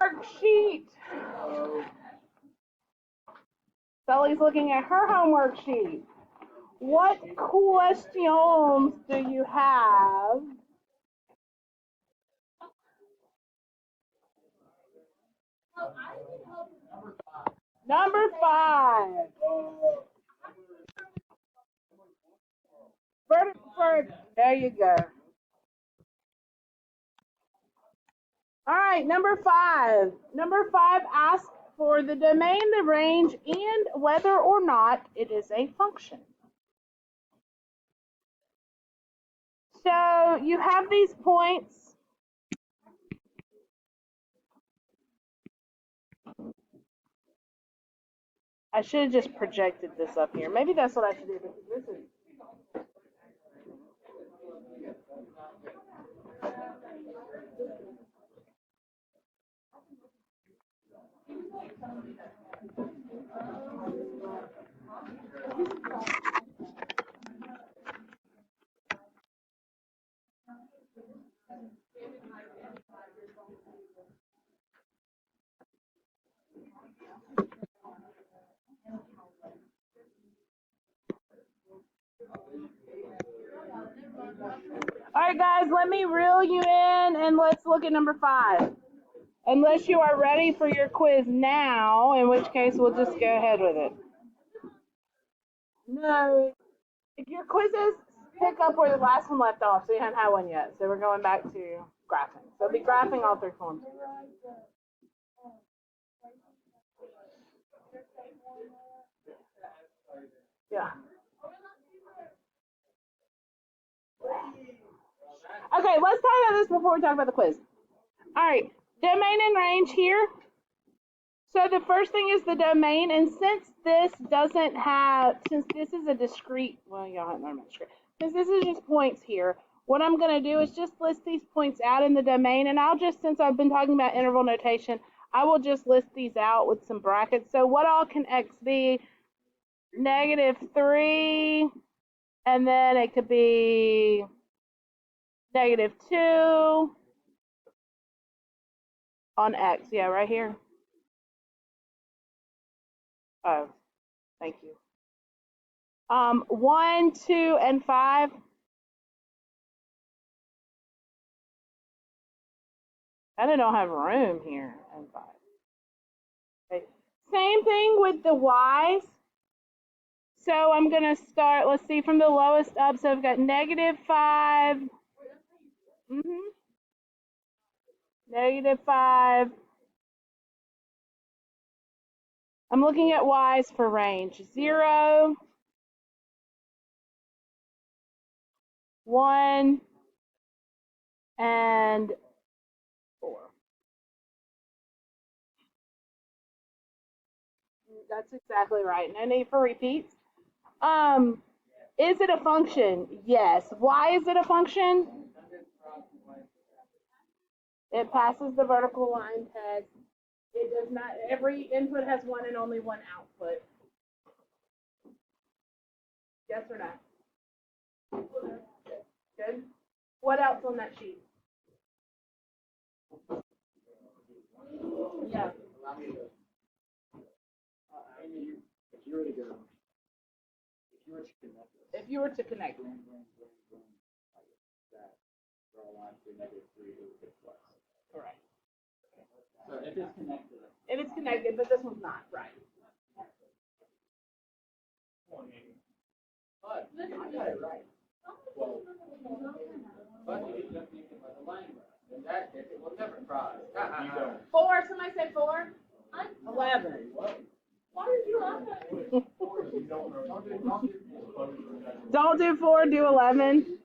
Worksheet. Sully's looking at her homework sheet. What questions do you have? Number 5. There you go. All right, number 5. Number 5 asks for the domain, the range, and whether or not it is a function. So you have these points. I should have just projected this up here. Maybe that's what I should do, because this is. All right, guys, let me reel you in and let's look at number 5. Unless you are ready for your quiz now, in which case we'll just go ahead with it. No, if your quizzes pick up where the last one left off, so you haven't had one yet. So we're going back to graphing. So we'll be graphing all 3 forms. Yeah. Okay, let's talk about this before we talk about the quiz. All right, domain and range here. So the first thing is the domain, and since this is a discrete, well, y'all haven't learned about discrete. Since this is just points here, what I'm going to do is just list these points out in the domain, and since I've been talking about interval notation, I will just list these out with some brackets. So what all can x be? -3, and then it could be -2 on x. Yeah, right here. Oh, thank you. 1, 2, and 5. I don't have room here. And 5. Okay. Same thing with the y's. So I'm going to start, let's see, from the lowest up. So I've got -5. -5. I'm looking at y's for range. 0, 1, and 4. That's exactly right. No need for repeats. Is it a function? Yes. Why is it a function? It passes the vertical line test. It does not. Every input has one and only one output. Yes or no? Good. What else on that sheet? Yeah. If you were to connect it. Correct. So if it's connected. If it's connected, but this one's not, right. But I got it right. But 4, somebody said 4? 11. Why did you laugh at me? Don't do 4, do 11.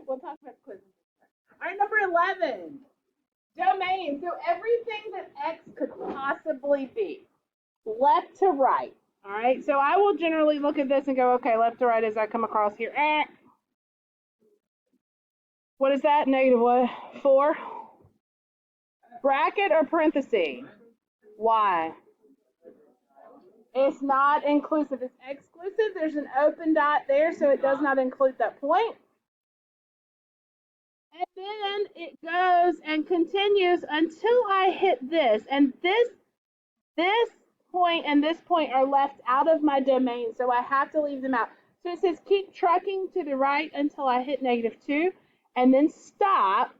We'll talk about quiz. All right, number 11. Domain. So everything that x could possibly be. Left to right. All right, so I will generally look at this and go, okay, left to right as I come across here. What is that? Negative what? 4? Bracket or parenthesis? Why? It's not inclusive. It's exclusive. There's an open dot there, so it does not include that point. And then it goes and continues until I hit this. And this point and this point are left out of my domain, so I have to leave them out. So it says keep trucking to the right until I hit -2, and then stop.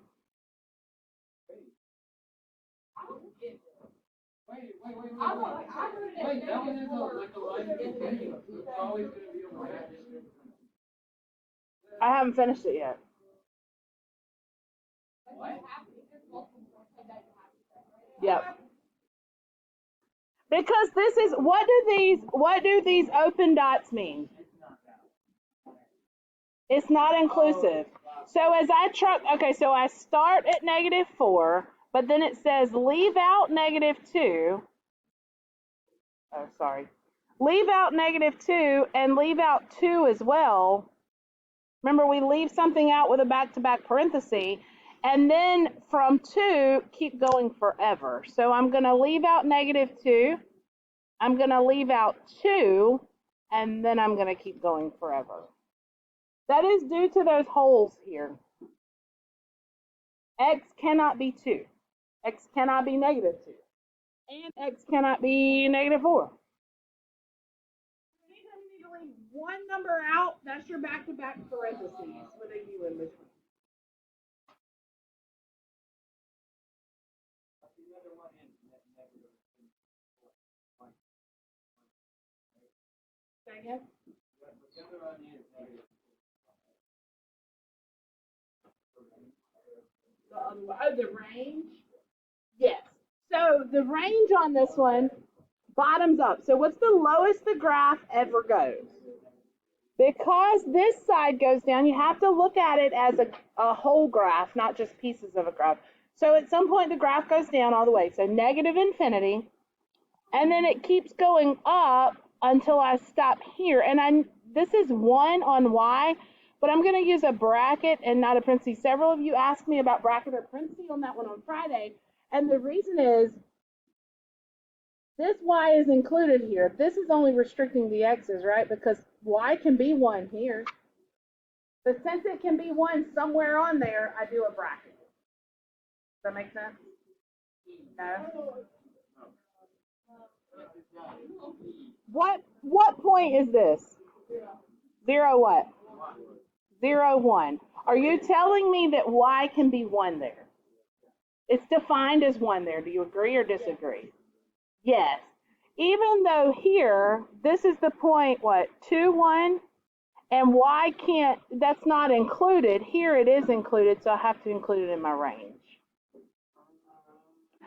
I haven't finished it yet. Yep. Because this is what do these open dots mean? It's not inclusive. So as I truck, okay, so I start at -4, but then it says leave out -2. Oh, sorry. Leave out -2 and leave out 2 as well. Remember, we leave something out with a back-to-back parenthesis, and then from 2, keep going forever. So I'm going to leave out -2. I'm going to leave out 2, and then I'm going to keep going forever. That is due to those holes here. X cannot be 2. X cannot be -2. And X cannot be -4. Anytime you need to leave one number out, that's your back-to-back parentheses with a U in between. Say again? The range? Yes. So the range on this one, bottoms up. So what's the lowest the graph ever goes? Because this side goes down, you have to look at it as a whole graph, not just pieces of a graph. So at some point the graph goes down all the way, so -infinity, and then it keeps going up until I stop here. And this is 1 on Y, but I'm going to use a bracket and not a parenthesis. Several of you asked me about bracket or parenthesis on that one on Friday, and the reason is this Y is included here. This is only restricting the X's, right? Because Y can be 1 here. But since it can be 1 somewhere on there, I do a bracket. Does that make sense? No? What point is this? 0 what? 0, 1. Are you telling me that Y can be 1 there? It's defined as 1 there. Do you agree or disagree? Yes. Even though here, this is the point, what, 2, 1? And Y can't, that's not included. Here it is included, so I have to include it in my range.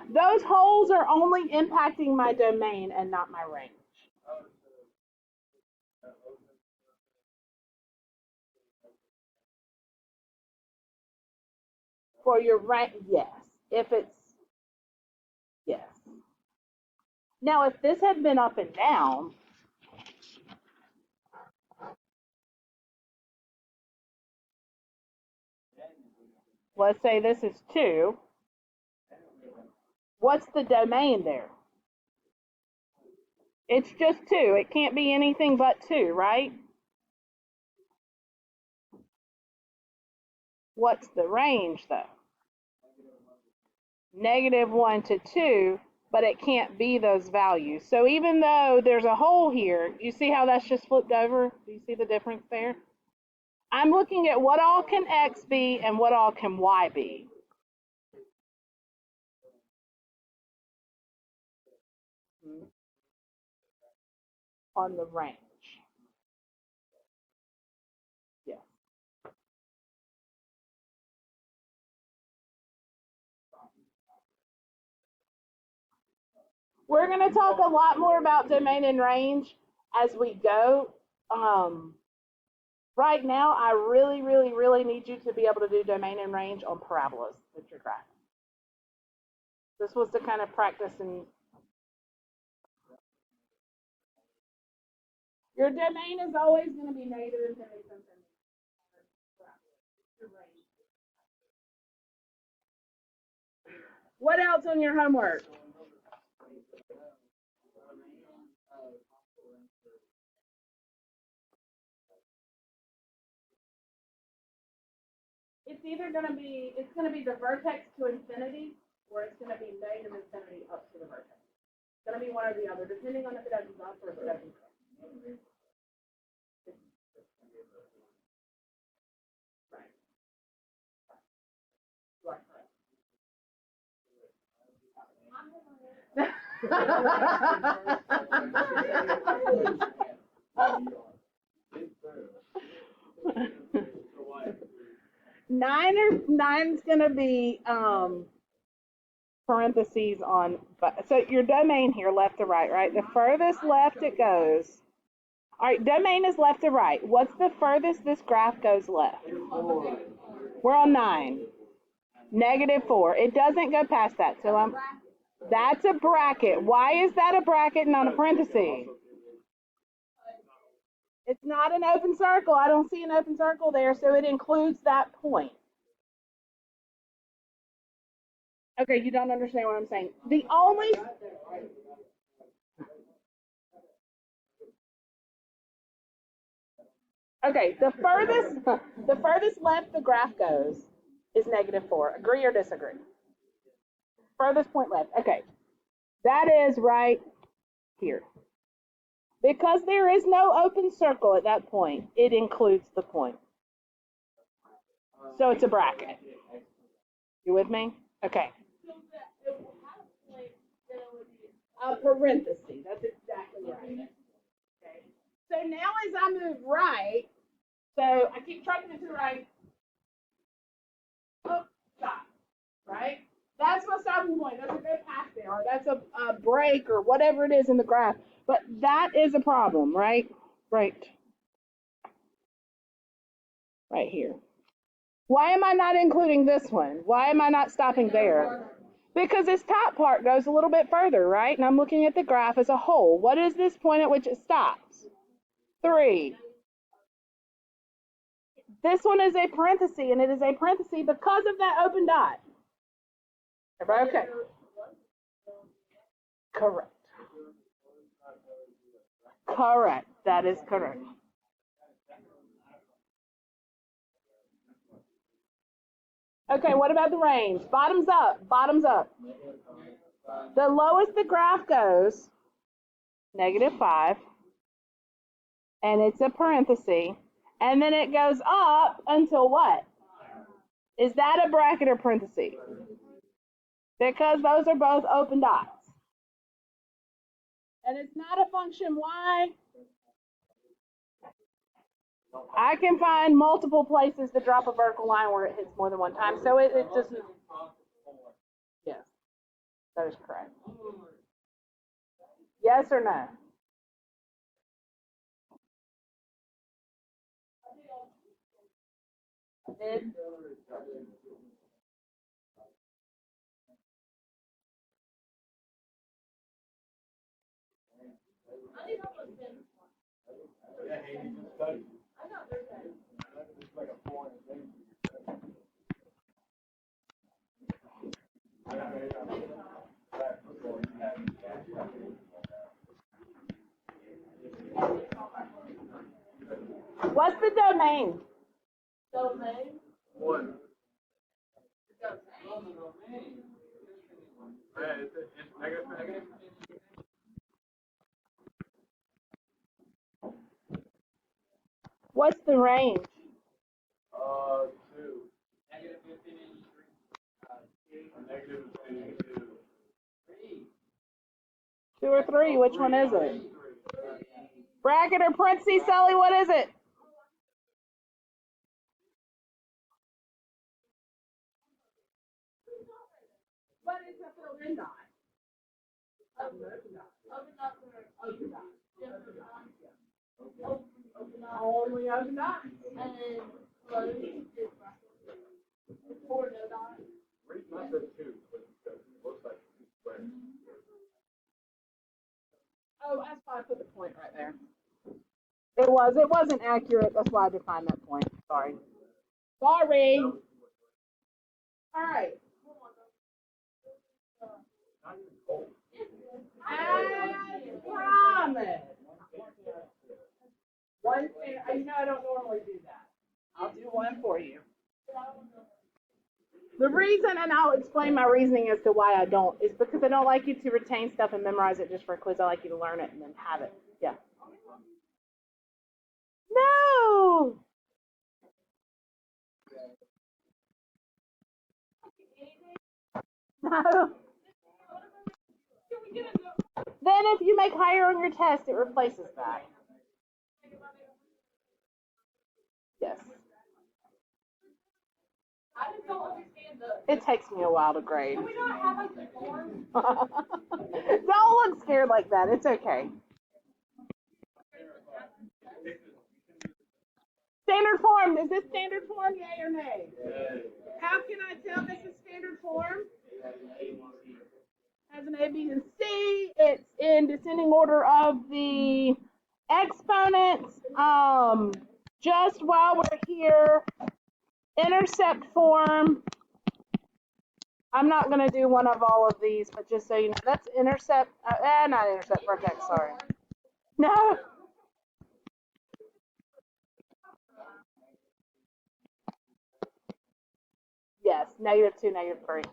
Those holes are only impacting my domain and not my range. For your rank, yes. If it's, yes. Now, if this had been up and down, let's say this is 2, what's the domain there? It's just 2. It can't be anything but 2, right? What's the range, though? -1 to 2, but it can't be those values. So even though there's a hole here, you see how that's just flipped over? Do you see the difference there? I'm looking at what all can X be and what all can Y be. On the range. Yeah. We're going to talk a lot more about domain and range as we go. Right now, I really, really, really need you to be able to do domain and range on parabolas that you're graphing. This was the kind of practice and your domain is always going to be -infinity something. What else on your homework? It's either it's gonna be the vertex to infinity, or it's gonna be negative infinity up to the vertex. It's gonna be one or the other, depending on if it opens up or if it opens up. Right. You are correct. Nine's gonna be parentheses on, so your domain here, left to right, right? The furthest left it goes. All right, domain is left to right. What's the furthest this graph goes left? We're on 9. -4. It doesn't go past that, so that's a bracket. Why is that a bracket and not a parenthesis? It's not an open circle. I don't see an open circle there, so it includes that point. Okay, you don't understand what I'm saying. The only Okay, the furthest left the graph goes is -4. Agree or disagree? Furthest point left. Okay. That is right here. Because there is no open circle at that point, it includes the point. So it's a bracket. You with me? Okay. A parenthesis. That's exactly right. Okay. So now as I move right, so I keep trucking it to the right. Oh, stop. Right? That's my stopping point. That's a good path there, or that's a break, or whatever it is in the graph. But that is a problem, right? Right here. Why am I not including this one? Why am I not stopping there? Because this top part goes a little bit further, right? And I'm looking at the graph as a whole. What is this point at which it stops? 3. This one is a parenthesis, and it is a parenthesis because of that open dot. Everybody okay? Correct. Correct. That is correct. Okay, what about the range? Bottoms up. Bottoms up. The lowest the graph goes, -5, and it's a parenthesis, and then it goes up until what? Is that a bracket or parenthesis? Because those are both open dots. And it's not a function. Why? I can find multiple places to drop a vertical line where it hits more than one time. So it just, yes, that is correct. Yes or no? What's the domain? Domain? 1. What's the range? 2. -2 or 3? Which one is it? Bracket or parentheses, Sally? What is it? But it's a filled-in dot. Only open dots. And closed is for no dots. Not the 2, but it looks like 2 squares. Oh, that's why I put the point right there. It wasn't accurate. That's why I defined that point. Sorry. Sorry. All right. I promise. One thing, I know I don't normally do that. I'll do one for you. The reason, and I'll explain my reasoning as to why I don't, is because I don't like you to retain stuff and memorize it just for a quiz. I like you to learn it and then have it. Yeah. No! No. Then if you make higher on your test, it replaces that. Yes. It takes me a while to grade. Can we not have like the form? Don't look scared like that. It's okay. Standard form. Is this standard form, yay or nay? How can I tell this is standard form? Has an A, B, and C. It's in descending order of the exponents. Just while we're here, intercept form. I'm not going to do one of all of these, but just so you know, that's intercept, not intercept, vertex, sorry. No. Yes, -2, -3.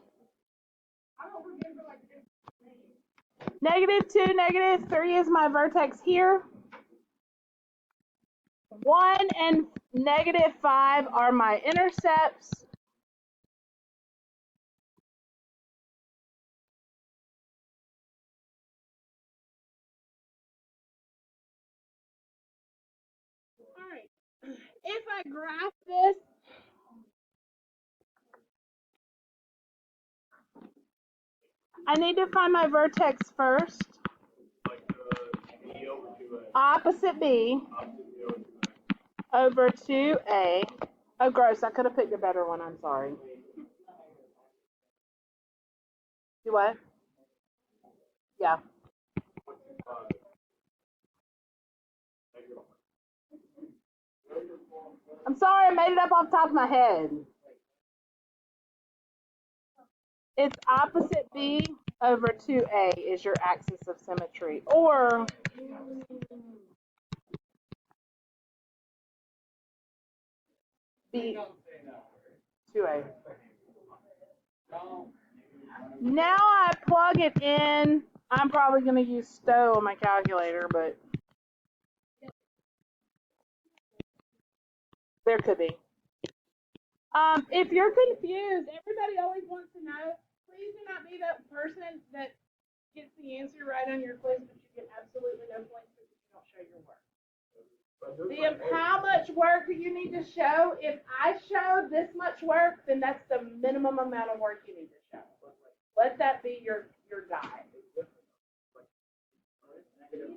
-2, -3 is my vertex here. 1 and -5 are my intercepts. All right. If I graph this, I need to find my vertex first. Opposite B over 2A. Oh, gross. I could have picked a better one. I'm sorry. Do what? Yeah. I'm sorry. I made it up off the top of my head. It's opposite B over 2A is your axis of symmetry. Or B 2A. Now I plug it in. I'm probably going to use Stowe on my calculator, but there could be. If you're confused, everybody always wants to know, please do not be that person that gets the answer right on your quiz, but you get absolutely no points because you don't show your work. How much work do you need to show? If I show this much work, then that's the minimum amount of work you need to show. Let that be your guide.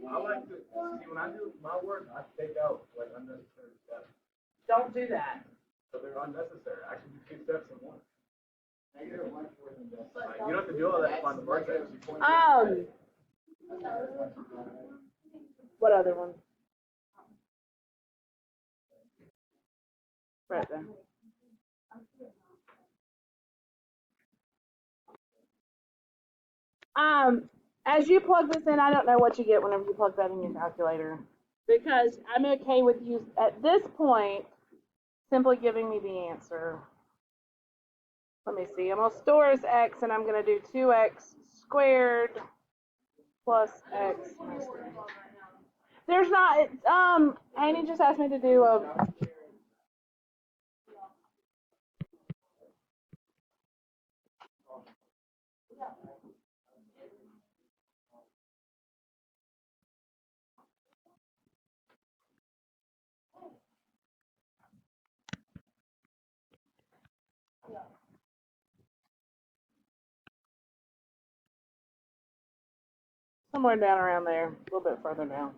I like to see when I do my work, I take out like unnecessary steps. Don't do that. So they're unnecessary. I should do 2 steps in one. You don't have to do all that to find the vertex. What other one? Right there. As you plug this in, I don't know what you get whenever you plug that in your calculator, because I'm okay with you at this point simply giving me the answer. Let me see. I'm going to store as x, and I'm going to do 2x squared plus x. There's not. Annie just asked me to do a. Somewhere down around there, a little bit further down.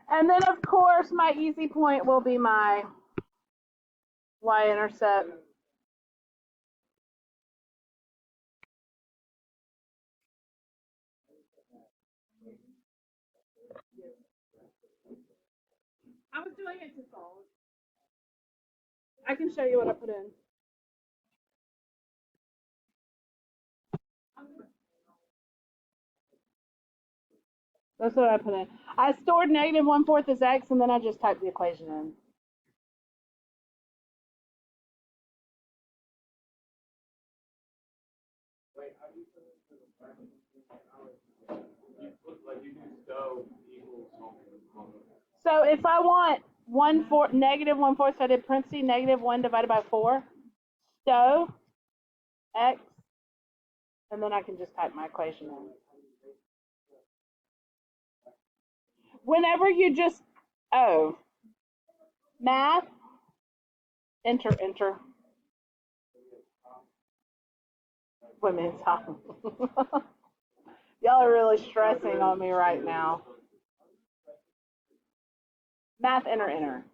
And then, of course, my easy point will be my y-intercept. I was doing it to solve. I can show you what I put in. That's what I put in. I stored -1/4 as x, and then I just typed the equation in. You do so equals something. So if I want 1/4, -1/4, so I did parentheses, -1 divided by 4, so x, and then I can just type my equation in. Whenever you just, math, enter. Women's health. Y'all are really stressing on me right now. Math, enter.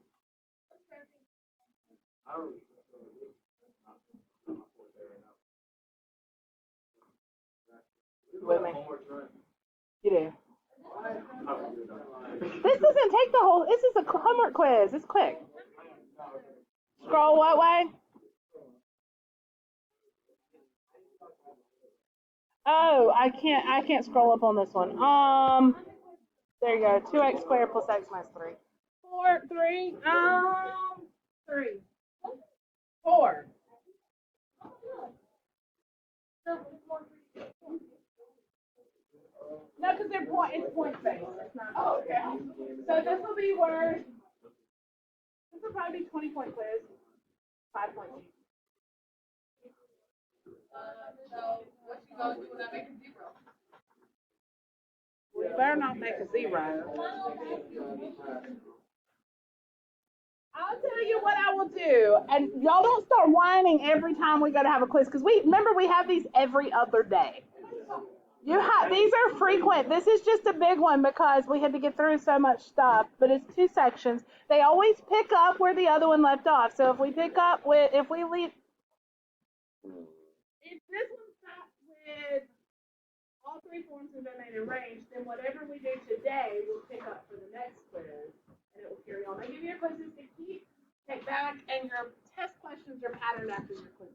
With me? You do. This doesn't take the whole, this is a homework quiz. It's quick. Scroll what way? Oh, I can't scroll up on this one. There you go. 2x squared plus x minus 3. 3. 4. No, because it's point based. It's not. Oh, okay. So this will be where, this will probably be 20-point quiz. 5 points each. So what you gonna do when I make a 0? You better not make a 0. I'll tell you what I will do, and y'all don't start whining every time we go to have a quiz, because remember we have these every other day. These are frequent. This is just a big one because we had to get through so much stuff, but it's 2 sections. They always pick up where the other one left off. So if we pick up with, if this one stops with all 3 forms of domain and range, then whatever we do today will pick up for the next quiz, and it will carry on. I give you your quizzes to keep, take back, and your test questions are patterned after your quiz.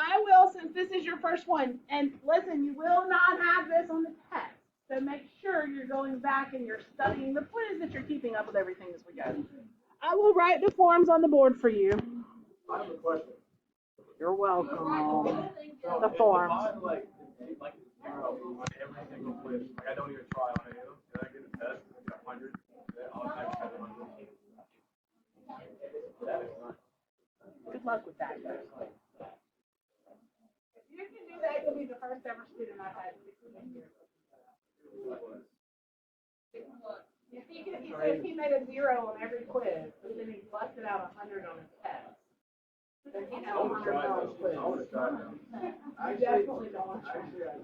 I will, since this is your first one, and listen, you will not have this on the test, so make sure you're going back and you're studying. The point is that you're keeping up with everything as we go. I will write the forms on the board for you. I have a question. You're welcome. The forms. Like on every single quiz, I don't even try on any of them. Then I get a test, I get 100. I'll have 100. That is not. Good luck with that, guys. If you can do that, you'll be the first ever student I've had 16 years. He said he made a 0 on every quiz, but then he busted out 100 on his test. Then he had a $100 quiz. I definitely don't want to try that.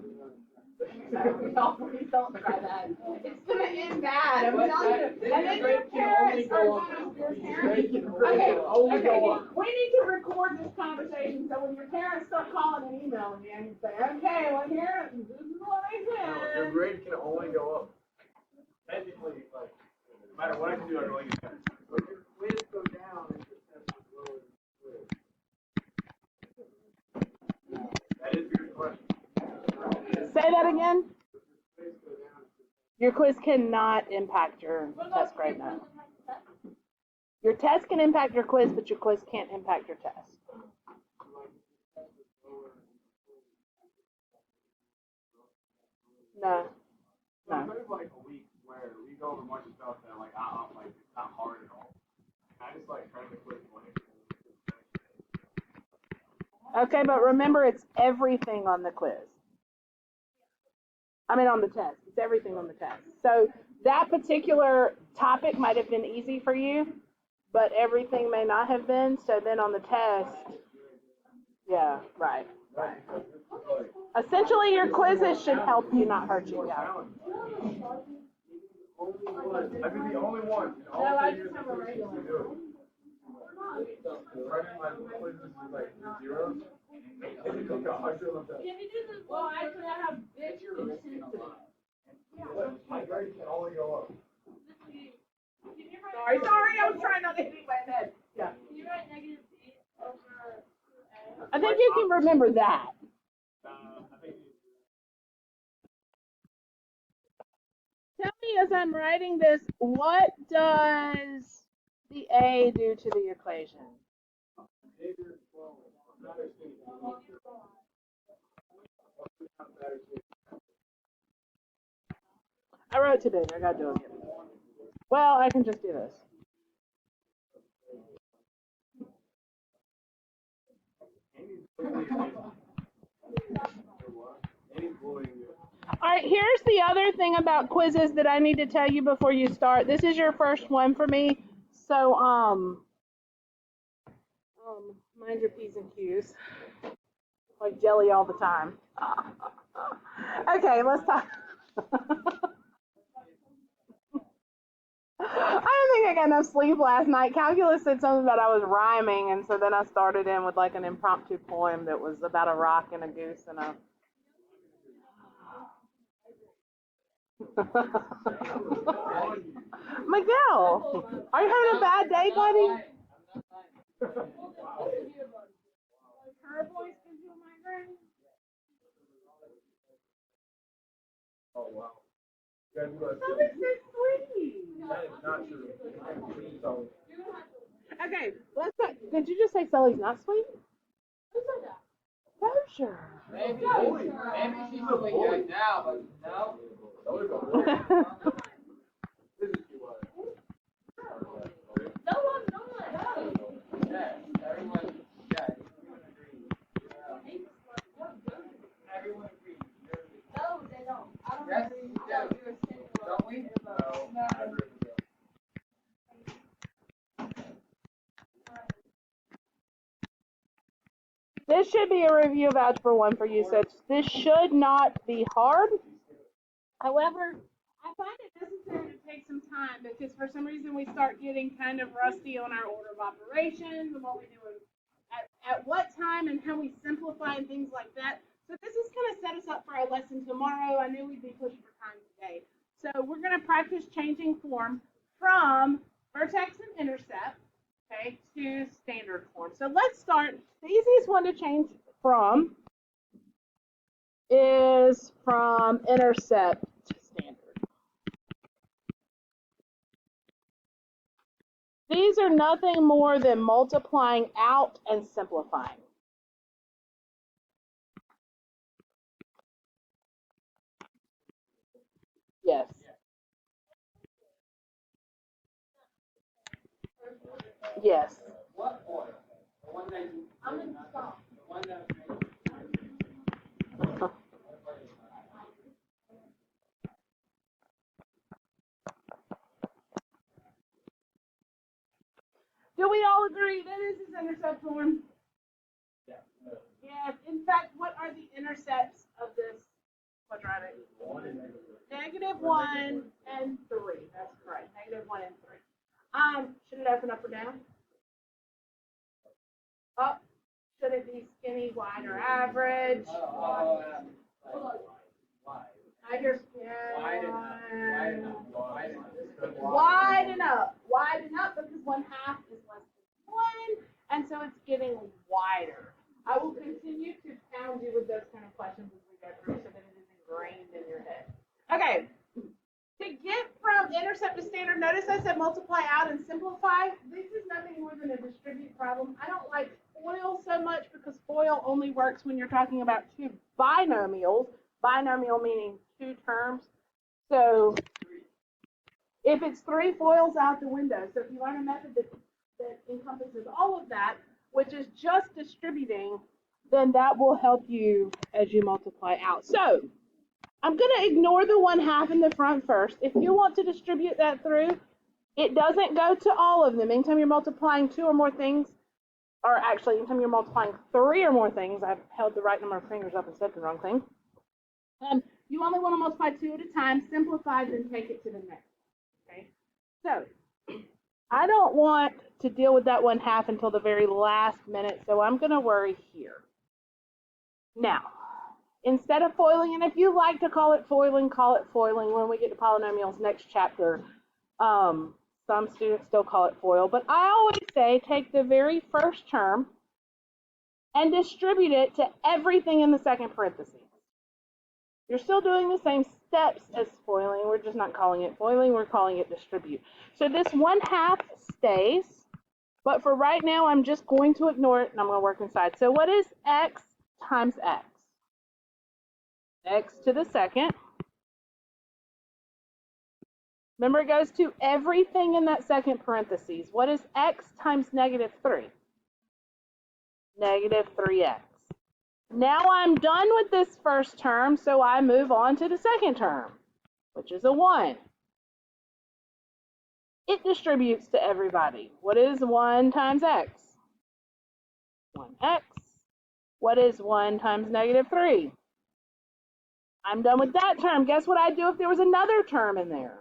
Please don't try that. It's gonna end bad. I'm telling you. And then your parents are okay. We need to record this conversation so when your parents start calling and emailing me, I can say, okay, well here, this is what I did. Your grade can only go up. Technically, like, no matter what I can do, I can only get 10. So if your quiz go down, it's just as low as quiz. That is your question. Say that again. Your quiz cannot impact your test grade now. Your test can impact your quiz, but your quiz can't impact your test. No. No. There's like a week where we go over a bunch of stuff that like it's not hard at all. I just like trying to quiz 20. Okay, but remember it's everything on the quiz. I mean on the test. It's everything on the test. So that particular topic might have been easy for you, but everything may not have been. So then on the test, yeah, right. Essentially, your quizzes should help you, not hurt you. Yeah. I'd be the only one. No, I just have a regular. Well, actually, I have this. My grade can only go up. Sorry, I was trying not to hit my head. Yeah. Can you write negative b over 2a? I think you can remember that. Tell me as I'm writing this, what does the a do to the equation? wrote today. I gotta do it again. Well, I can just do this. All right, here's the other thing about quizzes that I need to tell you before you start. This is your first one for me, so mind your P's and Q's, like jelly all the time. Okay, let's talk. I don't think I got enough sleep last night. Calculus said something about I was rhyming, and so then I started in with like an impromptu poem that was about a rock and a goose and a. Miguel, are you having a bad day, buddy? Her voice gives you a migraine? Oh, wow. That was so sweet. That is not true. So, Okay, let's not. Did you just say Sully's not sweet? Kosher. Maybe she's sweet right now, but no. this is too hard. Yeah, everyone, yeah, everyone agrees. No, they don't. I don't Yes, agree. we do. Don't we? No, I agree with you. This should be a review of Algebra 1 for you, so this should not be hard. However, I find it necessary to take some time because for some reason we start getting kind of rusty on our order of operations and what we do at what time and how we simplify and things like that. So this is going to set us up for our lesson tomorrow. I knew we'd be pushed for time today. So we're going to practice changing form from vertex and intercept, okay, to standard form. So let's start. The easiest one to change from is from intercept to standard. These are nothing more than multiplying out and simplifying. Yes. Yes. What oil? The one that you. I'm in the stop. The one that. Do we all agree that this is intercept form? Yeah. Yes. In fact, what are the intercepts of this quadratic? Negative 1 and 3. That's correct. Negative 1 and 3. Should it open up or down? Up. Should it be skinny, wide, or average? I hear Widen up. widen up. Widen up because 1/2 is less than 1, and so it's getting wider. I will continue to pound you with those kind of questions as we go through so that it is ingrained in your head. Okay. To get from intercept to standard, notice I said multiply out and simplify. This is nothing more than a distribute problem. I don't like FOIL so much because FOIL only works when you're talking about two binomials. Binomial meaning two terms. So if it's 3, FOIL's out the window. So if you learn a method that encompasses all of that, which is just distributing, then that will help you as you multiply out. So I'm going to ignore the 1/2 in the front first. If you want to distribute that through, it doesn't go to all of them. Anytime you're multiplying 2 or more things, or actually anytime you're multiplying 3 or more things, I've held the right number of fingers up and said the wrong thing. You only want to multiply 2 at a time, simplify, then take it to the next. Okay? So I don't want to deal with that 1/2 until the very last minute, so I'm going to worry here. Now, instead of foiling, and if you like to call it foiling when we get to polynomials next chapter. Some students still call it FOIL, but I always say take the very first term and distribute it to everything in the second parenthesis. You're still doing the same steps as foiling. We're just not calling it foiling. We're calling it distribute. So this 1/2 stays, but for right now, I'm just going to ignore it, and I'm going to work inside. So what is x times x? X to the second Remember, it goes to everything in that second parentheses. What is x times negative 3? Negative 3x. Now I'm done with this first term, so I move on to the second term, which is a 1. It distributes to everybody. What is 1 times x? 1x. What is 1 times negative 3? I'm done with that term. Guess what I'd do if there was another term in there?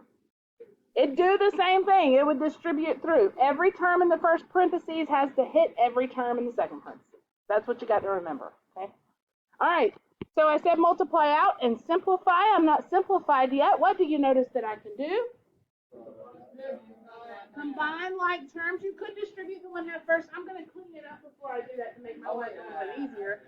It'd do the same thing. It would distribute through. Every term in the first parentheses has to hit every term in the second parentheses. That's what you got to remember, okay? All right, so I said multiply out and simplify. I'm not simplified yet. What do you notice that I can do? Combine like terms. You could distribute the 1/2 first. I'm going to clean it up before I do that to make my life a little easier.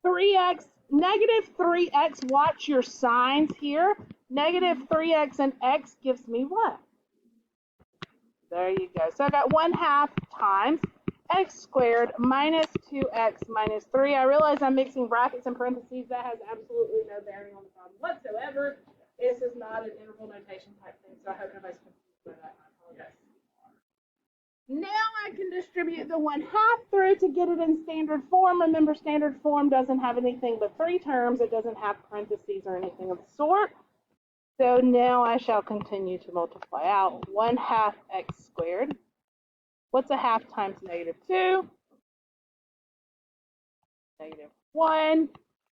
3x, negative 3x, watch your signs here. Negative 3x and x gives me what? There you go. So I got 1/2 times x squared minus 2x minus 3. I realize I'm mixing brackets and parentheses. That has absolutely no bearing on the problem whatsoever. This is not an interval notation type thing, so I hope nobody's confused by that. I apologize. Now I can distribute the 1/2 through to get it in standard form. Remember, standard form doesn't have anything but 3 terms. It doesn't have parentheses or anything of the sort. So now I shall continue to multiply out 1/2 x squared. What's a half times negative 2? Negative 1.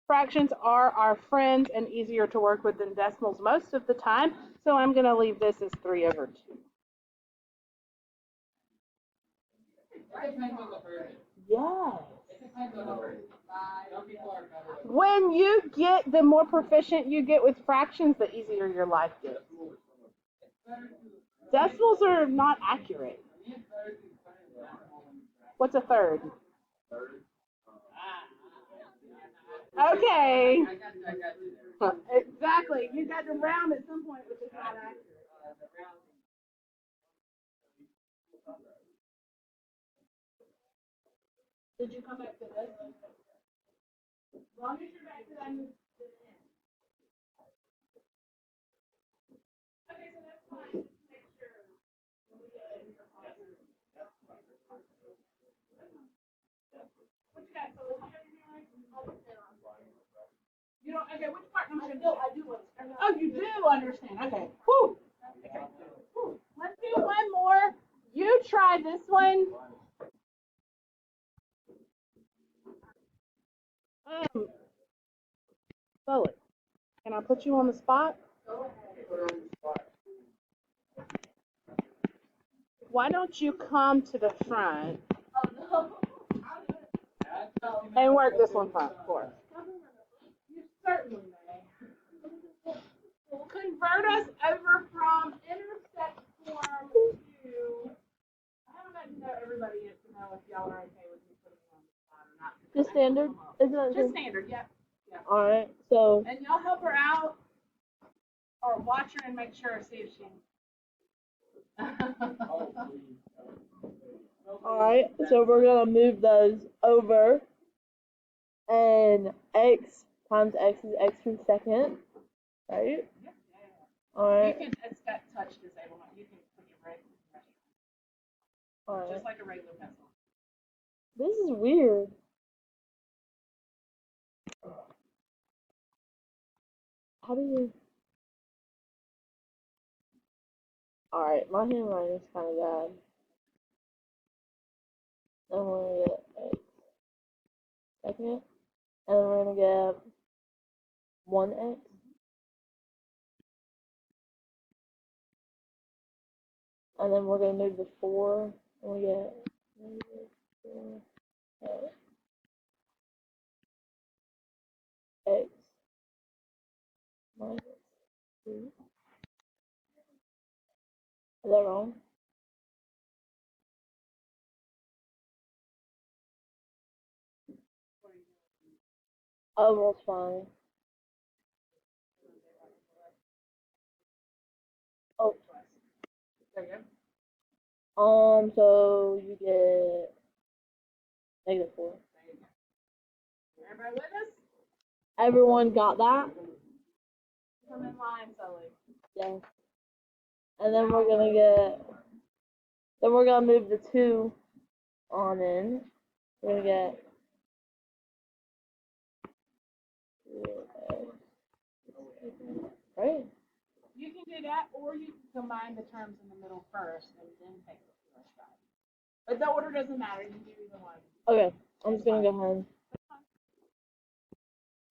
Fractions are our friends and easier to work with than decimals most of the time. So I'm going to leave this as 3/2. Yes. When you get, the more proficient you get with fractions, the easier your life gets. Decimals are not accurate. What's a third? Okay. Exactly. You got to round at some point, which is not accurate. Did you come back to this? As long as you're back to that, move to the end. Okay, so that's fine. Just make sure when we get it in your file. What you got? So you don't. Okay, which part? I do understand. Oh, you do understand. Okay. Whew. Okay. Whew. Let's do one more. You try this one. Sully, can I put you on the spot? Why don't you come to the front and work this one front for us? You certainly may. Convert us over from intersect form to. I haven't gotten to know everybody yet to know if y'all are okay with me putting you on the spot or not. Just standard? Isn't it Just standard, yeah. Alright, so And y'all help her out or watch her and make sure, see if she. alright, so we're gonna move those over, and x times x is x in second, right? You Alright, can, it's got touch disablement. You can put your red, alright. just like a regular pencil. This is weird. How do you? Alright, my handwriting is kind of bad. Then we're gonna get x second, and then we're gonna get 1x. And then we're gonna move the 4, and we get negative 4x. X minus 2. Is that wrong? Oh, well, it's fine. Oh, There you go. so you get negative 4. Everybody with us? Everyone got that? Come in line, Sully. Yes. And then we're gonna move the 2 on in. We're gonna get right? You can do that, or you can combine the terms in the middle first and then take the first side. But the order doesn't matter. You can do either one. Okay, I'm just gonna go ahead.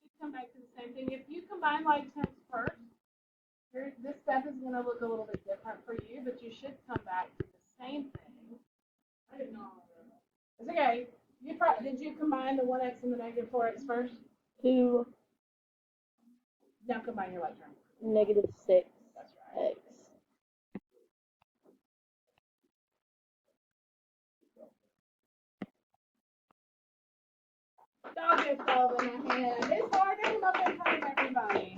Just come back to the same thing. If you combine like terms first, this step is going to look a little bit different for you, but you should come back to the same thing. I didn't know. It's okay. Did you combine the 1x and the negative 4x first? 2 Now combine your like terms. negative 6 That's right. x. Dog is all in my hand. It's hard to come up in front of everybody.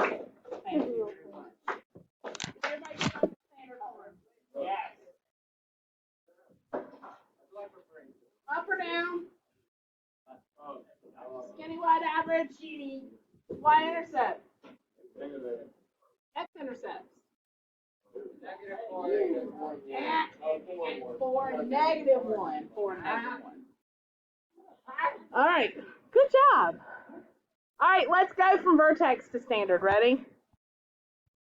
Thank you very much. Everybody get on the standard form. Yes. Up or down? Skinny wide average. Y-intercept. X-intercepts. Negative 4, negative 1. And 4, negative 1. 4, negative 1. All right. Good job. All right, let's go from vertex to standard. Ready?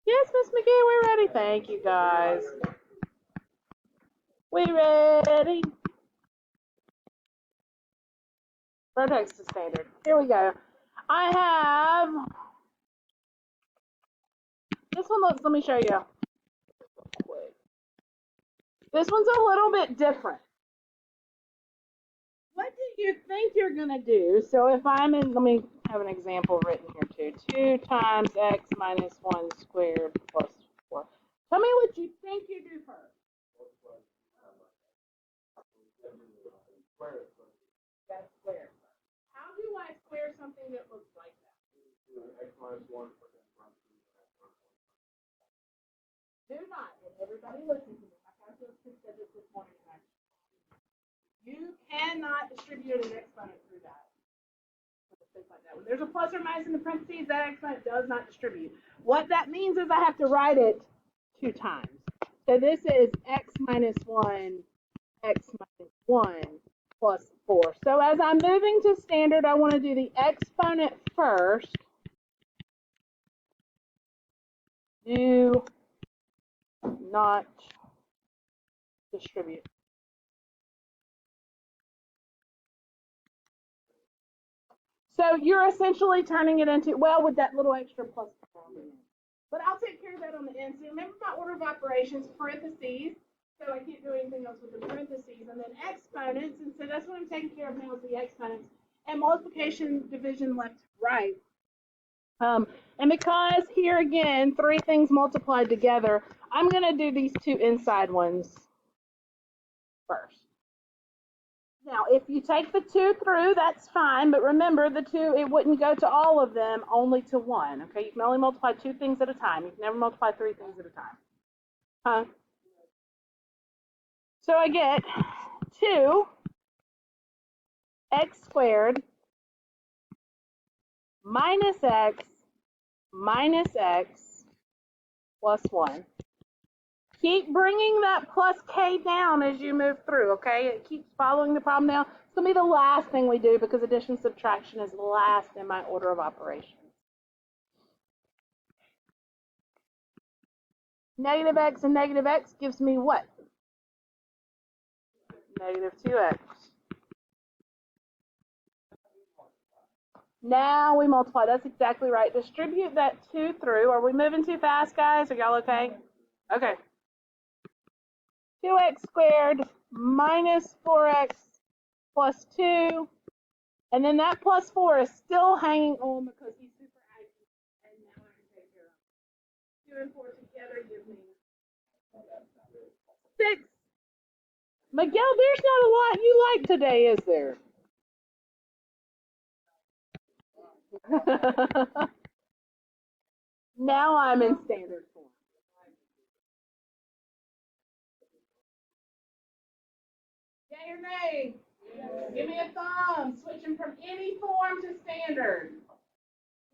Yes, Miss McGee, we're ready. Thank you, guys. We ready? Vertex to standard. Here we go. I have this one. Let me show you. This one's a little bit different. What do you think you're going to do? So if I'm in, let me have an example written here too. 2 times x minus 1 squared plus 4. Tell me what you think you do first. That's squared. How do I square something that looks like that? X minus 1. Do not, and everybody listen to me. My calculus said this morning. You cannot distribute an exponent through that. Like that. When there's a plus or minus in the parentheses, that exponent does not distribute. What that means is I have to write it 2 times. So this is x minus 1, x minus 1 plus 4. So as I'm moving to standard, I want to do the exponent first. Do not distribute. So you're essentially turning it into, well, with that little extra plus. But I'll take care of that on the end. So remember my order of operations, parentheses. So I can't do anything else with the parentheses. And then exponents. And so that's what I'm taking care of now is the exponents. And multiplication, division, left, right. And because here again, 3 things multiplied together, I'm going to do these 2 inside ones first. Now, if you take the 2 through, that's fine, but remember the 2, it wouldn't go to all of them, only to 1, okay? You can only multiply 2 things at a time. You can never multiply 3 things at a time. Huh? So I get 2 x squared minus x plus 1. Keep bringing that plus k down as you move through, okay? It keeps following the problem down. It's going to be the last thing we do because addition subtraction is last in my order of operations. Negative x and negative x gives me what? Negative 2x. Now we multiply. That's exactly right. Distribute that 2 through. Are we moving too fast, guys? Are y'all okay? Okay. 2x squared minus 4x plus 2. And then that plus 4 is still hanging on because he's super active. And now I can take care of 2 and 4 together give me 6. Miguel, there's not a lot you like today, is there? Now I'm in standard form. Yay or nay? Give me a thumb. Switching from any form to standard.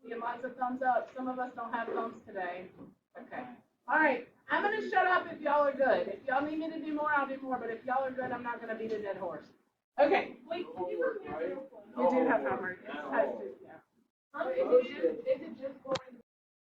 Get lots of thumbs up. Some of us don't have thumbs today. Okay. All right, I'm gonna shut up if y'all are good. If y'all need me to do more, I'll do more. But if y'all are good, I'm not gonna beat a dead horse. Okay. Wait, can you repeat it real quick? You do have homework.